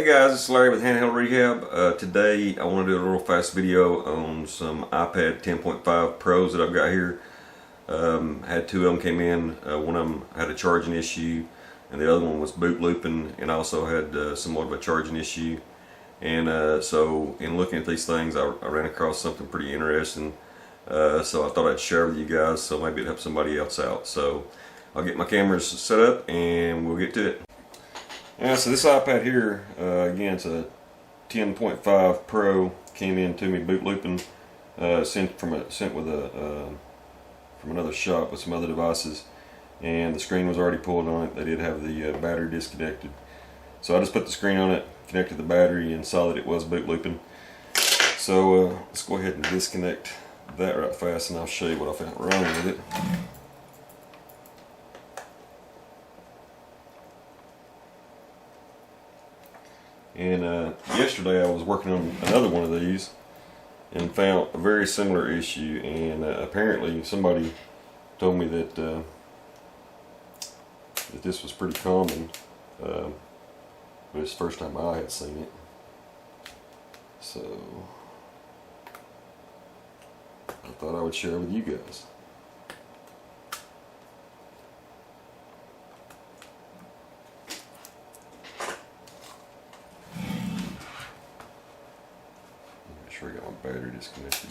Hey guys, it's Larry with Handheld Rehab. Today I want to do a little fast video on some iPad 10.5 Pros that I've got here. Had two of them came in. One of them had a charging issue and the other one was boot looping, and I also had somewhat of a charging issue. And so in looking at these things I ran across something pretty interesting, so I thought I'd share with you guys so maybe it'd help somebody else out. So I'll get my cameras set up and we'll get to it. Yeah, so this iPad here, again, it's a 10.5 Pro. Came in to me boot looping, sent with from another shop with some other devices, and the screen was already pulled on it. They did have the battery disconnected, so I just put the screen on it, connected the battery, and saw that it was boot looping. So let's go ahead and disconnect that right fast, and I'll show you what I found wrong with it. And yesterday I was working on another one of these and found a very similar issue, and apparently somebody told me that that this was pretty common, but it's the first time I had seen it. So I thought I would share with you guys. Make sure I got my battery disconnected.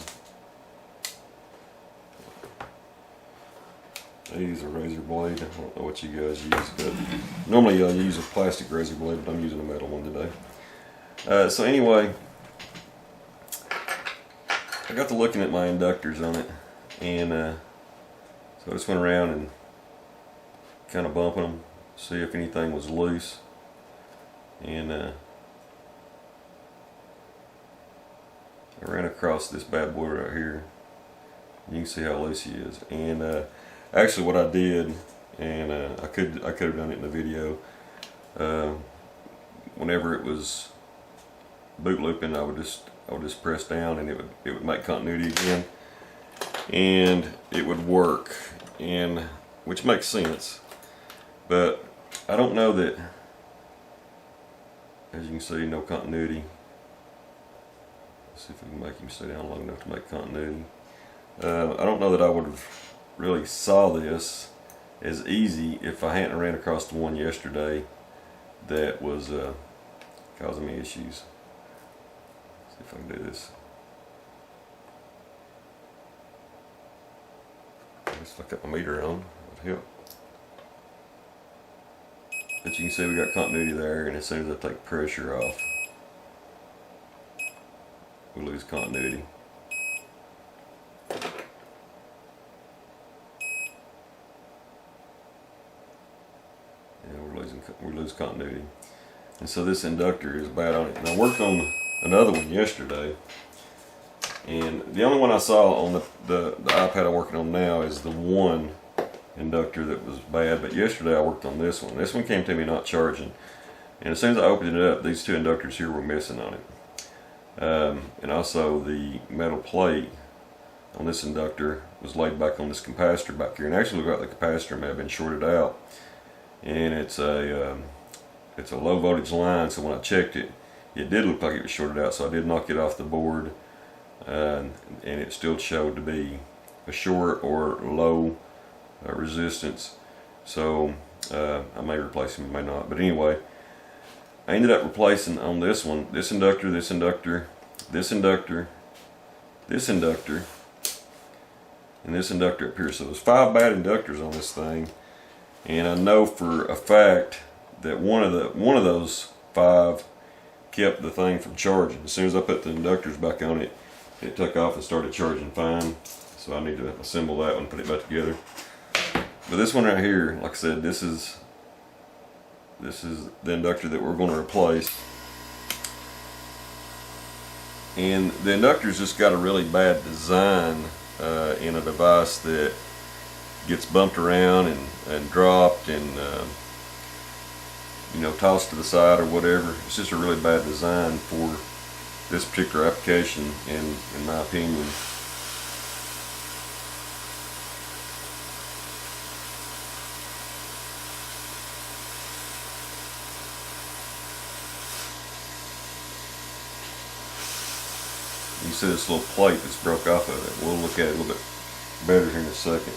I use a razor blade. I don't know what you guys use, but normally I use a plastic razor blade, but I'm using a metal one today. So anyway, I got to looking at my inductors on it, and so I just went around and kind of bumping them, see if anything was loose, and I ran across this bad boy right here. You can see how loose he is, and actually what I did, and I could have done it in the video, whenever it was boot looping, I would just press down and it would make continuity again, and it would work, and which makes sense. But I don't know that, as you can see, no continuity. Let's see if we can make him stay down long enough to make continuity. I don't know that I would have really saw this as easy if I hadn't ran across the one yesterday that was causing me issues. See if I can do this. Just look at my meter on, it would help. But you can see we got continuity there, and as soon as I take pressure off, we lose continuity. We lose continuity, and so this inductor is bad on it. And I worked on another one yesterday, and the only one I saw on the iPad I'm working on now is the one inductor that was bad. But yesterday I worked on this one. This one came to me not charging, and as soon as I opened it up, these two inductors here were missing on it. And also the metal plate on this inductor was laid back on this capacitor back here, and actually looked like the capacitor may have been shorted out, and it's a low voltage line, so when I checked it, it did look like it was shorted out, so I did knock it off the board, and it still showed to be a short or low resistance, so I may replace them, may not, but anyway, I ended up replacing on this one, this inductor, this inductor, this inductor, this inductor, and this inductor up here. So there's 5 bad inductors on this thing, and I know for a fact that one of those 5 kept the thing from charging. As soon as I put the inductors back on it, it took off and started charging fine. So I need to assemble that one, put it back together. But this one right here, like I said, this is the inductor that we're going to replace. And the inductor's just got a really bad design in a device that gets bumped around and dropped and you know, tossed to the side or whatever. It's just a really bad design for this particular application, in my opinion. see this little plate that's broke off of it. We'll look at it a little bit better here in a second.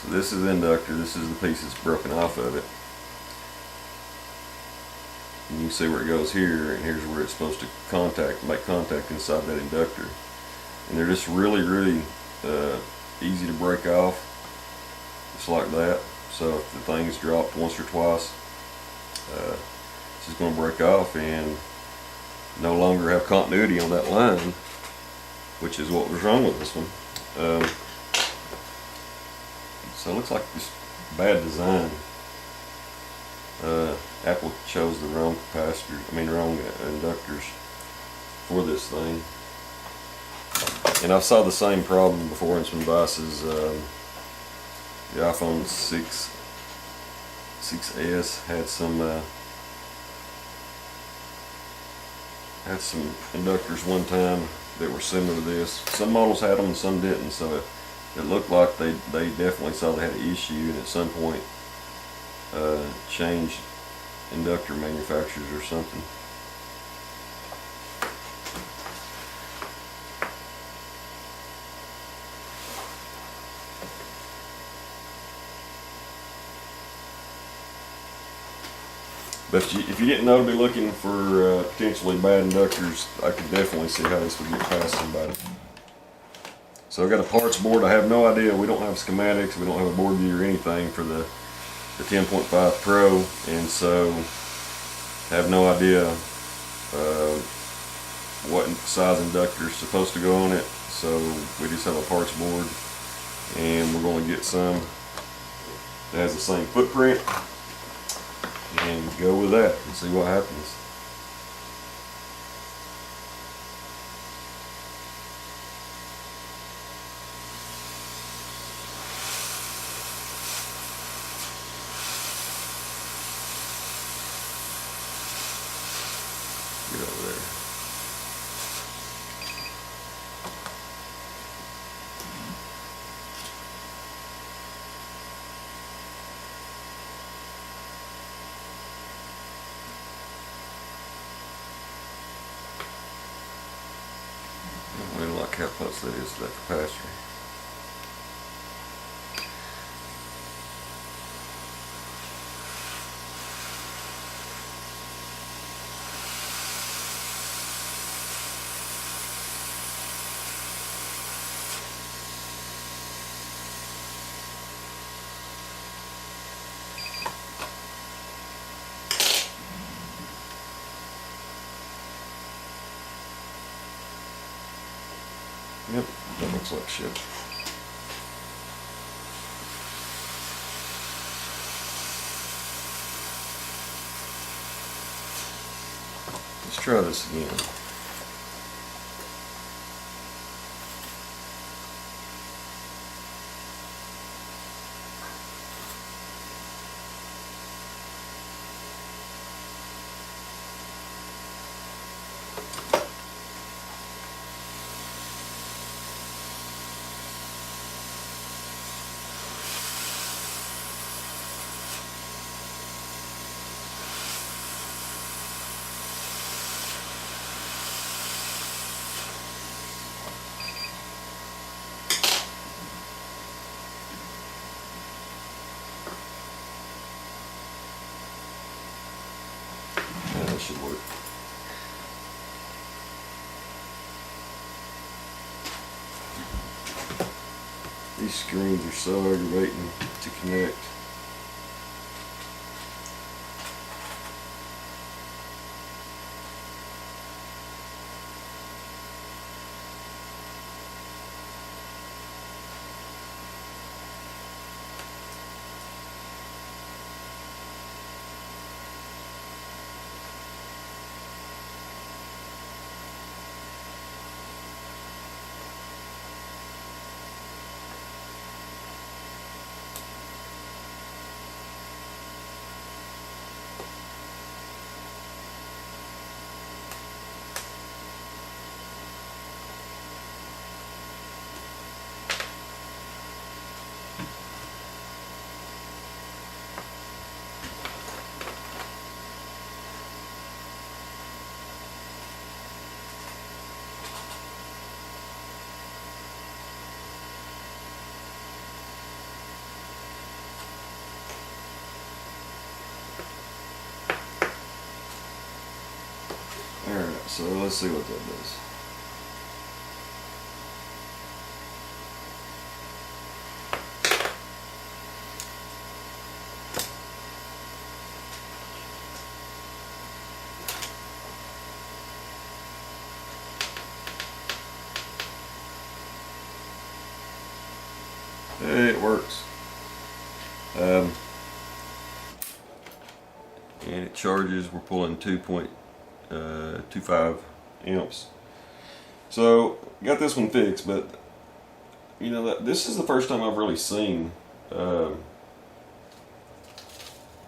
So this is the inductor. This is the piece that's broken off of it. And you can see where it goes here, and here's where it's supposed to make contact inside that inductor. And they're just really easy to break off, just like that. So if the thing's dropped once or twice, it's just going to break off and no longer have continuity on that line, which is what was wrong with this one. So it looks like just bad design. Apple chose the wrong wrong inductors for this thing. And I saw the same problem before in some devices. The iPhone 6S had some inductors one time that were similar to this. Some models had them and some didn't, so it looked like they definitely saw they had an issue, and at some point changed inductor manufacturers or something. But if you didn't know to be looking for potentially bad inductors, I could definitely see how this would get past somebody. So I've got a parts board. I have no idea. We don't have schematics. We don't have a board view or anything for the 10.5 Pro, and so I have no idea what size inductor is supposed to go on it. So we just have a parts board, and we're going to get some that has the same footprint and go with that and see what happens. Get over there. I don't like how close that is to that capacitor. Yep, that looks like shit. Let's try this again. Yeah, that should work. These screens are so aggravating to connect. Alright, so let's see what that does. It works. And it charges, we're pulling 2.25 amps. So, got this one fixed, but you know, this is the first time I've really seen the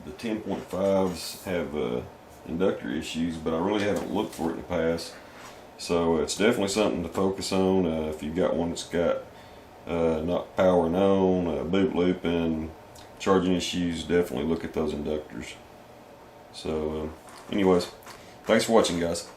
10.5s have inductor issues, but I really haven't looked for it in the past. So it's definitely something to focus on. If you've got one that's got not powering on, boot looping, charging issues, definitely look at those inductors. So anyways, thanks for watching, guys.